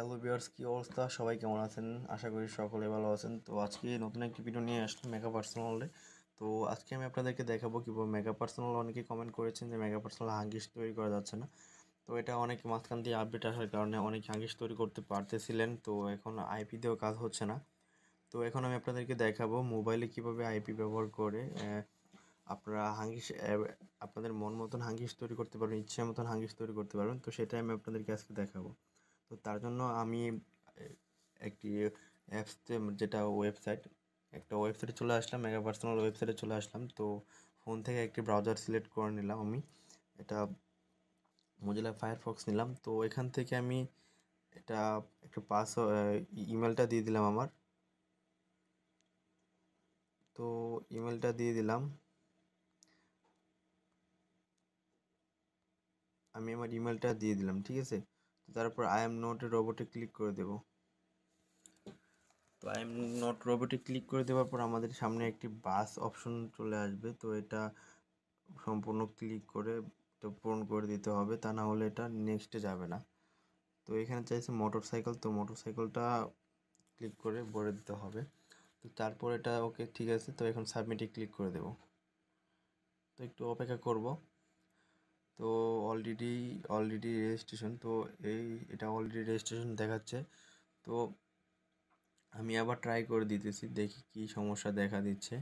Hello viewers, কি অবস্থা? সবাই কেমন আছেন? আশা করি সকলে ভালো আছেন। তো আজকে নতুন একটি ভিডিও নিয়ে আসলাম মেগা পার্সোনালে। তো আজকে আমি আপনাদেরকে দেখাবো কীভাবে মেগা পার্সোনাল, অনেকে কমেন্ট করেছেন যে মেগা পার্সোনাল হাগিস তৈরি করা যাচ্ছে না। তো এটা অনেক মাঝখান দিয়ে আপডেট আসার কারণে অনেক হাগিস তৈরি করতে পারতেছিলেন, তো এখন আইপি দিয়েও কাজ হচ্ছে না। তো এখন আমি আপনাদেরকে দেখাবো মোবাইলে কিভাবে আইপি ব্যবহার করে আপনারা হাগিস আপনাদের মন মতন হাগিস তৈরি করতে পারবেন, ইচ্ছে মতন হাগিস তৈরি করতে পারবেন। তো সেটাই আমি আপনাদেরকে আজকে দেখাবো। তো তার জন্য আমি একটি অ্যাপসতে, যেটা একটা ওয়েবসাইটে চলে আসলাম, মেগা পার্সোনাল ওয়েবসাইটে চলে আসলাম। তো ফোন থেকে একটি ব্রাউজার সিলেক্ট করে নিলাম, আমি এটা মোজিলা ফায়ারফক্স নিলাম। তো এখান থেকে আমি এটা একটা ইমেলটা দিয়ে দিলাম আমার। তো ইমেলটা দিয়ে দিলাম, আমি আমার ইমেলটা দিয়ে দিলাম, ঠিক আছে। তো তারপর আই এম নট এ রোবটে ক্লিক করে দেব। তো আই এম নট রোবটে ক্লিক করে দেওয়ার পর আমাদের সামনে একটি বাস অপশন চলে আসবে। তো এটা সম্পূর্ণ ক্লিক করে তো পূরণ করে দিতে হবে, তা না হলে এটা নেক্সটে যাবে না। তো এখানে চাইছে মোটর সাইকেল, তো মোটর সাইকেলটা ক্লিক করে ভরে দিতে হবে। তো তারপর এটা ওকে, ঠিক আছে। তো এখন সাবমিটে ক্লিক করে দেব। তো একটু অপেক্ষা করব। তো অলরেডি রেজিস্ট্রেশন, তো এটা অলরেডি রেজিস্ট্রেশন দেখাচ্ছে। তো আমি আবার ট্রাই করে দিতেছি, দেখি কি সমস্যা দেখা দিচ্ছে।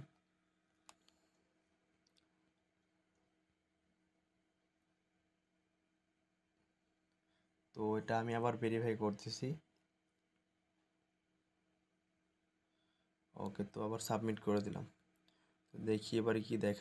তো এটা আমি আবার ভেরিফাই করতেছি। ওকে, তো আবার সাবমিট করে দিলাম। দেখি এবারে কি দেখা